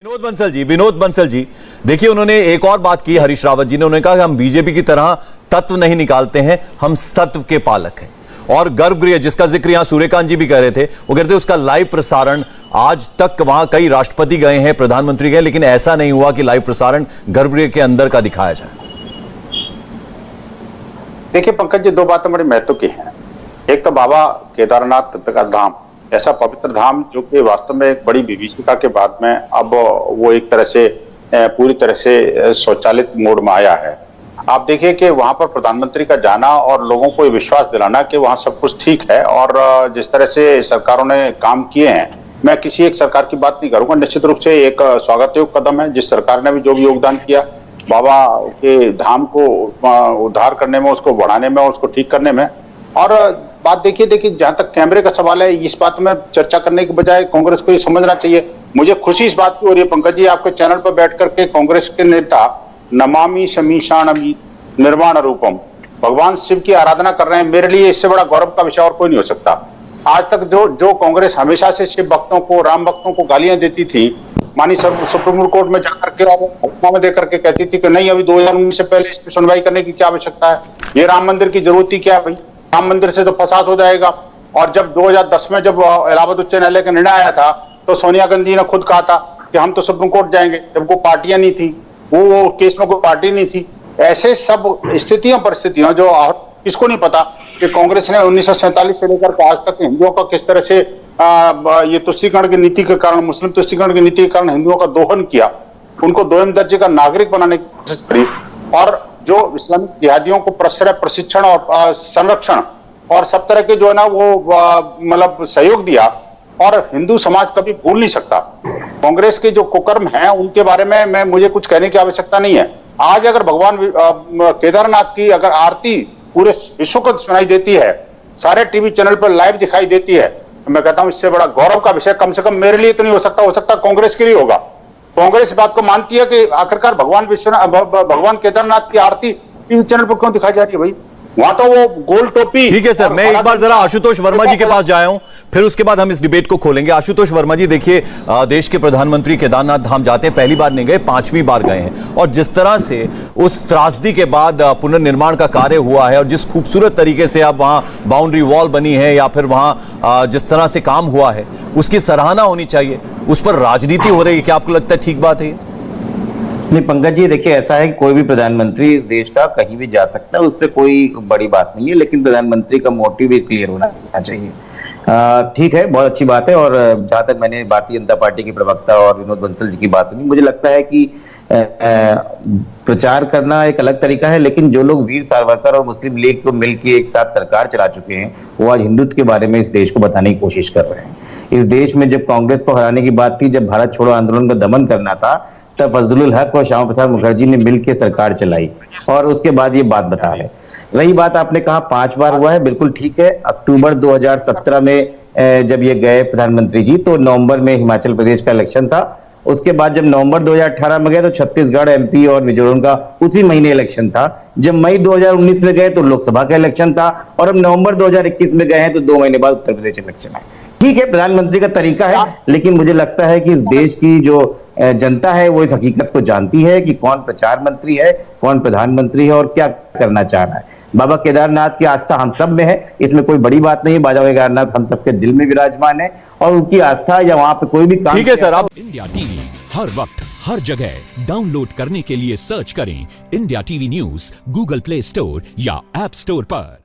विनोद बंसल जी, देखिए उन्होंने एक और बात की, हरीश रावत जी ने, उन्होंने कहा कि हम बीजेपी की तरह तत्व नहीं निकालते हैं, हम सत्व के पालक हैं। और गर्भगृह जिसका जिक्र यहां सूर्यकांत जी भी कह रहे थे, वो कहते उसका लाइव प्रसारण आज तक वहां कई राष्ट्रपति गए हैं, प्रधानमंत्री गए, लेकिन ऐसा नहीं हुआ कि लाइव प्रसारण गर्भगृह के अंदर का दिखाया जाए। देखिए पंकज जी, दो बातें बड़ी महत्व की हैं। एक तो बाबा केदारनाथ का धाम, ऐसा पवित्र धाम जो कि वास्तव में एक बड़ी विभीषिका के बाद में अब वो एक तरह से पूरी तरह से स्वचालित मोड में आया है। आप देखिए कि वहां पर प्रधानमंत्री का जाना और लोगों को ये विश्वास दिलाना कि वहां सब कुछ ठीक है, और जिस तरह से सरकारों ने काम किए हैं, मैं किसी एक सरकार की बात नहीं करूंगा, निश्चित रूप से एक स्वागत योग्य कदम है। जिस सरकार ने भी जो भी योगदान किया बाबा के धाम को उद्धार करने में, उसको बढ़ाने में, उसको ठीक करने में। और बात देखिए जहां तक कैमरे का सवाल है, इस बात में चर्चा करने के बजाय कांग्रेस को ये समझना चाहिए। मुझे खुशी इस बात की हो रही है पंकज जी, आपके चैनल पर बैठ करके कांग्रेस के नेता नमामि शमीशानमि निर्वाण रूपम भगवान शिव की आराधना कर रहे हैं। मेरे लिए इससे बड़ा गौरव का विषय और कोई नहीं हो सकता। आज तक जो कांग्रेस हमेशा से शिव भक्तों को, राम भक्तों को गालियां देती थी, मानी सुप्रीम कोर्ट में जाकर के और घटना में देकर के कहती थी कि नहीं, अभी 2019 से पहले इस पर सुनवाई करने की क्या आवश्यकता है, ये राम मंदिर की जरूरत ही क्या है भाई, राम मंदिर से तो फसाद हो जाएगा। और जब 2010 में जब इलाहाबाद उच्च न्यायालय का निर्णय आया था, तो सोनिया गांधी ने खुद कहा था कि हम तो सुप्रीम कोर्ट जाएंगे, जब कोई पार्टियां नहीं थी, वो केस में कोई पार्टी नहीं थी। ऐसे सब परिस्थितियां जो किसको नहीं पता कि कांग्रेस ने 1947 से लेकर आज तक हिंदुओं का किस तरह से ये तुष्टीकरण की नीति के कारण, मुस्लिम तुष्टीकरण की नीति के कारण हिंदुओं का दोहन किया, उनको दोयम दर्जे का नागरिक बनाने की कोशिश करी, और जो इस्लामिक जिहादियों को प्रश्रय, प्रशिक्षण और संरक्षण और सब तरह के जो है ना वो मतलब सहयोग दिया, और हिंदू समाज कभी भूल नहीं सकता। कांग्रेस के जो कुकर्म हैं उनके बारे में मुझे कुछ कहने की आवश्यकता नहीं है। आज अगर भगवान केदारनाथ की अगर आरती पूरे विश्व को सुनाई देती है, सारे टीवी चैनल पर लाइव दिखाई देती है, तो मैं कहता हूं इससे बड़ा गौरव का विषय कम से कम मेरे लिए तो नहीं हो सकता कांग्रेस के लिए होगा। कांग्रेस बात को मानती है कि आखिरकार भगवान केदारनाथ की आरती टीवी चैनल पर क्यों दिखाई जा रही है भाई, वहां तो वो गोल टोपी। ठीक है सर, मैं एक बार जरा आशुतोष वर्मा जी के पास जाया हूं, फिर उसके बाद हम इस डिबेट को खोलेंगे। आशुतोष वर्मा जी, देखिए देश के प्रधानमंत्री केदारनाथ धाम जाते हैं, पहली बार नहीं गए, 5वीं बार गए हैं, और जिस तरह से उस त्रासदी के बाद पुनर्निर्माण का कार्य हुआ है, और जिस खूबसूरत तरीके से अब वहां बाउंड्री वॉल बनी है, या फिर वहां जिस तरह से काम हुआ है, उसकी सराहना होनी चाहिए। उस पर राजनीति हो रही है, क्या आपको लगता है ठीक बात है? नहीं पंकज जी, देखिए ऐसा है कि कोई भी प्रधानमंत्री देश का कहीं भी जा सकता है, उस पर कोई बड़ी बात नहीं है, लेकिन प्रधानमंत्री का मोटिव भी क्लियर होना चाहिए। ठीक है, बहुत अच्छी बात है। और जहां तक मैंने भारतीय जनता पार्टी के प्रवक्ता और विनोद बंसल जी की बात सुनी, मुझे लगता है कि प्रचार करना एक अलग तरीका है, लेकिन जो लोग वीर सावरकर और मुस्लिम लीग को मिलकर एक साथ सरकार चला चुके हैं, वो आज हिंदुत्व के बारे में इस देश को बताने की कोशिश कर रहे हैं। इस देश में जब कांग्रेस को हराने की बात थी, जब भारत छोड़ो आंदोलन का दमन करना था, तब फजलुल हक और श्यामा प्रसाद मुखर्जी ने मिलकर सरकार चलाई, और उसके बाद ये बात बता है। रही बात, आपने कहा 5 बार हुआ है, बिल्कुल ठीक है। अक्टूबर 2017 में जब ये गए प्रधानमंत्री जी, तो नवंबर में हिमाचल प्रदेश का इलेक्शन था। उसके बाद जब नवंबर 2018 में गए तो छत्तीसगढ़, एमपी और मिजोरम का उसी महीने इलेक्शन था। जब मई 2019 में गए तो लोकसभा का इलेक्शन था, और अब नवंबर 2021 में गए हैं तो 2 महीने बाद उत्तर प्रदेश इलेक्शन है। ठीक है, प्रधानमंत्री का तरीका है, लेकिन मुझे लगता है कि इस देश की जो जनता है वो इस हकीकत को जानती है कि कौन प्रचार मंत्री है, कौन प्रधानमंत्री है, और क्या करना चाह रहा है। बाबा केदारनाथ की आस्था हम सब में है, इसमें कोई बड़ी बात नहीं है। बाबा केदारनाथ हम सबके दिल में विराजमान है, और उनकी आस्था या वहां पे कोई भी काम। ठीक है सर, आप इंडिया टीवी हर वक्त हर जगह डाउनलोड करने के लिए सर्च करें India TV news Google play store या ऐप स्टोर पर।